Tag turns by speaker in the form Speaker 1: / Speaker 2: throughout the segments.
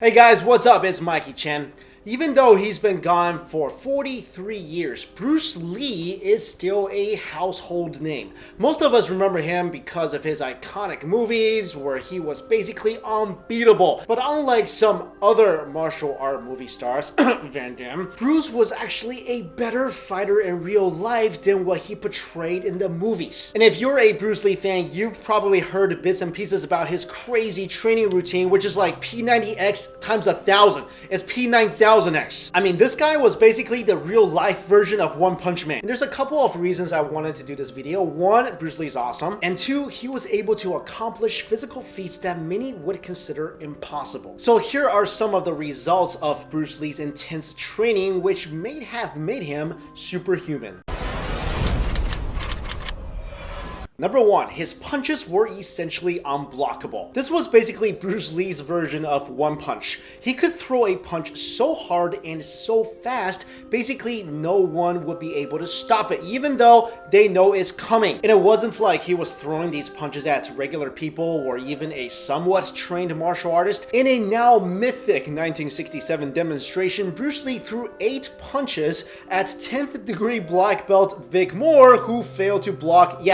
Speaker 1: Hey guys, what's up? It's Mikexingchen. Even though he's been gone for 43 years, Bruce Lee is still a household name. Most of us remember him because of his iconic movies where he was basically unbeatable. But unlike some other martial art movie stars, Van Damme, Bruce was actually a better fighter in real life than what he portrayed in the movies. And if you're a Bruce Lee fan, you've probably heard bits and pieces about his crazy training routine, which is like P90X times 1,000. It's P9000X. I mean, this guy was basically the real life version of One Punch Man. And there's a couple of reasons I wanted to do this video. One, Bruce Lee's awesome. And two, he was able to accomplish physical feats that many would consider impossible. So here are some of the results of Bruce Lee's intense training, which may have made him superhuman. Number 1, his punches were essentially unblockable. This was basically Bruce Lee's version of One Punch. He could throw a punch so hard and so fast, basically no one would be able to stop it, even though they know it's coming. And it wasn't like he was throwing these punches at regular people or even a somewhat trained martial artist. In a now mythic 1967 demonstration, Bruce Lee threw 8 punches at 10th degree black belt Vic Moore, who failed to block,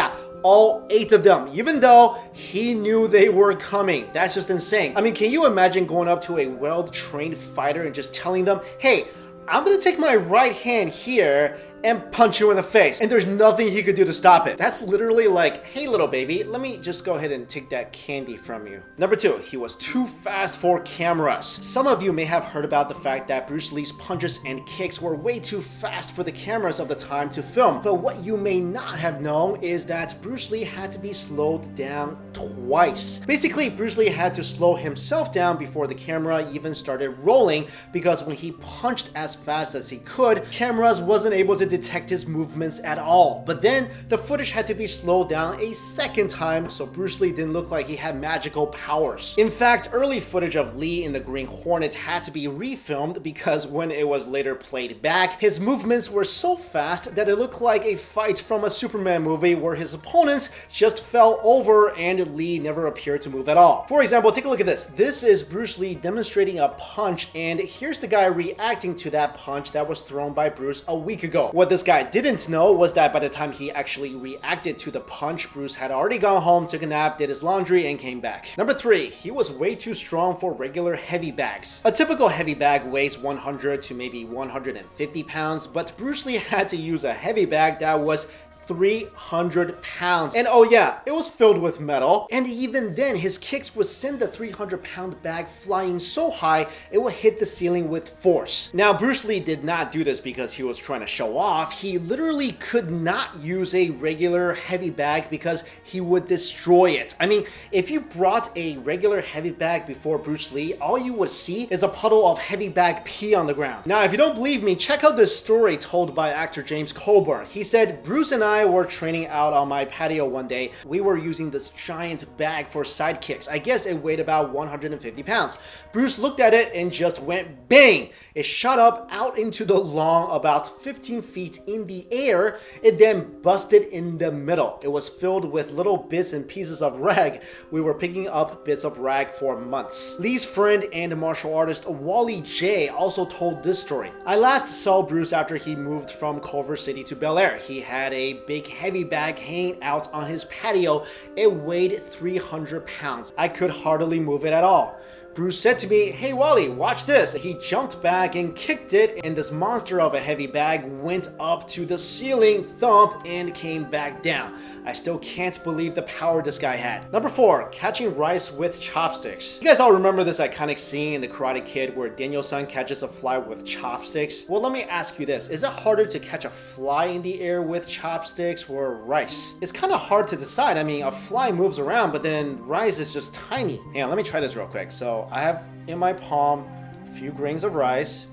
Speaker 1: all 8 of them, even though he knew they were coming. That's just insane. I mean, can you imagine going up to a well-trained fighter and just telling them, hey, I'm gonna take my right hand here and punch you in the face, and there's nothing he could do to stop it. That's literally like, hey little baby, let me just go ahead and take that candy from you. Number 2, he was too fast for cameras. Some of you may have heard about the fact that Bruce Lee's punches and kicks were way too fast for the cameras of the time to film, but what you may not have known is that Bruce Lee had to be slowed down twice. Basically, Bruce Lee had to slow himself down before the camera even started rolling, because when he punched as fast as he could, cameras wasn't able to detect his movements at all. But then the footage had to be slowed down a second time, so Bruce Lee didn't look like he had magical powers. In fact, early footage of Lee in the Green Hornet had to be refilmed because when it was later played back, his movements were so fast that it looked like a fight from a Superman movie where his opponents just fell over and Lee never appeared to move at all. For example, take a look at this. This is Bruce Lee demonstrating a punch, and here's the guy reacting to that punch that was thrown by Bruce a week ago. What this guy didn't know was that by the time he actually reacted to the punch, Bruce had already gone home, took a nap, did his laundry, and came back. Number 3, he was way too strong for regular heavy bags. A typical heavy bag weighs 100 to maybe 150 pounds, but Bruce Lee had to use a heavy bag that was 300 pounds. And oh yeah, it was filled with metal. And even then, his kicks would send the 300-pound bag flying so high, it would hit the ceiling with force. Now, Bruce Lee did not do this because he was trying to show off. He literally could not use a regular heavy bag because he would destroy it. I mean, if you brought a regular heavy bag before Bruce Lee, all you would see is a puddle of heavy bag pee on the ground. Now, if you don't believe me, check out this story told by actor James Coburn. He said, Bruce and I were training out on my patio one day. We were using this giant bag for side kicks. I guess it weighed about 150 pounds. Bruce looked at it and just went bang! It shot up out into the lawn about 15 feet in the air. It then busted in the middle. It was filled with little bits and pieces of rag. We were picking up bits of rag for months. Lee's friend and martial artist Wally J also told this story. I last saw Bruce after he moved from Culver City to Bel Air. He had a big heavy bag hanging out on his patio. It weighed 300 pounds. I could hardly move it at all. Bruce said to me, hey Wally, watch this. He jumped back and kicked it, and this monster of a heavy bag went up to the ceiling, thump, and came back down. I still can't believe the power this guy had. Number 4, catching rice with chopsticks. You guys all remember this iconic scene in The Karate Kid where Daniel-san catches a fly with chopsticks? Well, let me ask you this. Is it harder to catch a fly in the air with chopsticks or rice? It's kind of hard to decide. I mean, a fly moves around, but then rice is just tiny. Hang on, let me try this real quick. So I have in my palm a few grains of rice.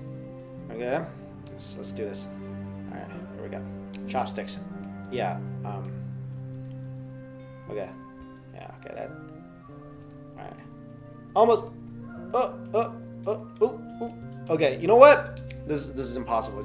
Speaker 1: Okay, let's do this. All right, here we go. Chopsticks. Yeah, okay. Yeah, okay, that. Alright. Almost. Oh. Okay, you know what? This is impossible.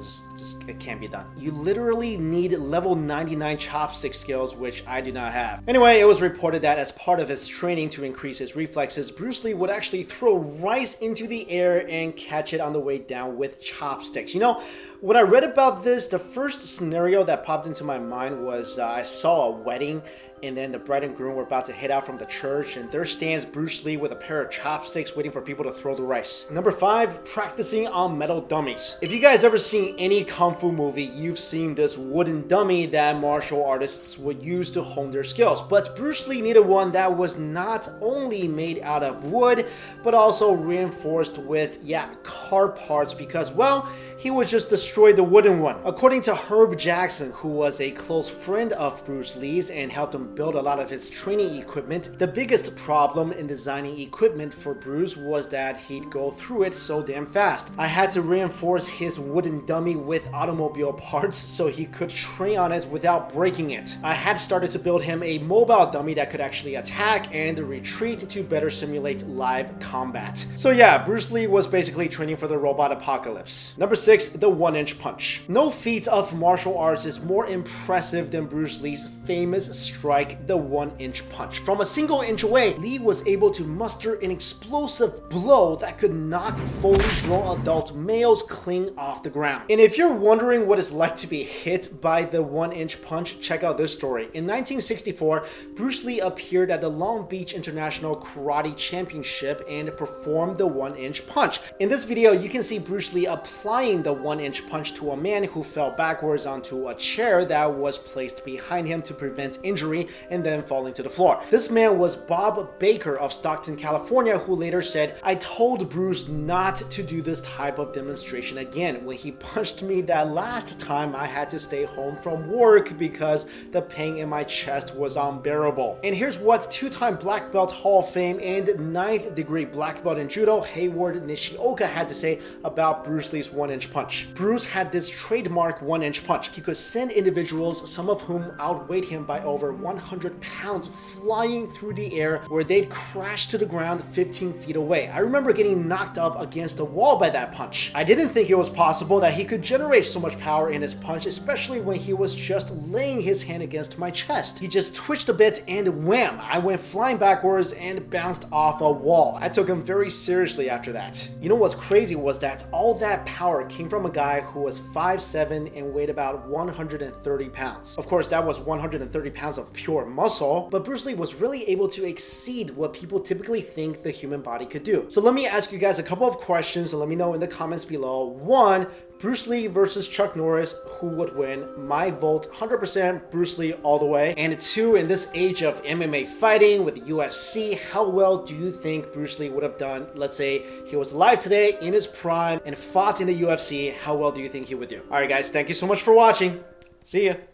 Speaker 1: It can't be done. You literally need level 99 chopstick skills, which I do not have. Anyway, it was reported that as part of his training to increase his reflexes, Bruce Lee would actually throw rice into the air and catch it on the way down with chopsticks. You know, when I read about this, the first scenario that popped into my mind was I saw a wedding, and then the bride and groom were about to head out from the church, and there stands Bruce Lee with a pair of chopsticks waiting for people to throw the rice. Number 5, practicing on metal dummies. If you guys ever seen any kung fu movie, you've seen this wooden dummy that martial artists would use to hone their skills. But Bruce Lee needed one that was not only made out of wood, but also reinforced with, car parts, because, well, he would just destroy the wooden one. According to Herb Jackson, who was a close friend of Bruce Lee's and helped him build a lot of his training equipment, the biggest problem in designing equipment for Bruce was that he'd go through it so damn fast. I had to reinforce his wooden dummy with automobile parts so he could train on it without breaking it. I had started to build him a mobile dummy that could actually attack and retreat to better simulate live combat. So yeah, Bruce Lee was basically training for the robot apocalypse. Number 6, the 1-inch punch. No feat of martial arts is more impressive than Bruce Lee's famous strike, the 1-inch punch. From a single inch away, Lee was able to muster an explosive blow that could knock fully grown adult males clean off the ground. And if you're wondering what it's like to be hit by the 1-inch punch, check out this story. In 1964, Bruce Lee appeared at the Long Beach International Karate Championship and performed the 1-inch punch. In this video, you can see Bruce Lee applying the 1-inch punch to a man who fell backwards onto a chair that was placed behind him to prevent injury and then falling to the floor. This man was Bob Baker of Stockton, California, who later said, "I told Bruce not to do this type of demonstration again. When he punched me that last time, I had to stay home from work because the pain in my chest was unbearable." And here's what 2-time Black Belt Hall of Fame and 9th degree Black Belt in Judo Hayward Nishioka had to say about Bruce Lee's 1-inch punch. Bruce had this trademark 1-inch punch. He could send individuals, some of whom outweighed him by over 100 pounds, flying through the air where they'd crash to the ground 15 feet away. I remember getting knocked up against a wall by that punch. I didn't think it was possible that he could generate so much power in his punch, especially when he was just laying his hand against my chest. He just twitched a bit and wham! I went flying backwards and bounced off a wall. I took him very seriously after that. You know what's crazy was that all that power came from a guy who was 5'7" and weighed about 130 pounds. Of course, that was 130 pounds of pure muscle, but Bruce Lee was really able to exceed what people typically think the human body could do. So let me ask you guys a couple of questions and let me know in the comments below. 1, Bruce Lee versus Chuck Norris, who would win? My vote, 100% Bruce Lee all the way. And 2, in this age of MMA fighting with UFC, how well do you think Bruce Lee would have done? Let's say he was alive today in his prime and fought in the UFC, how well do you think he would do? Alright guys, thank you so much for watching. See ya.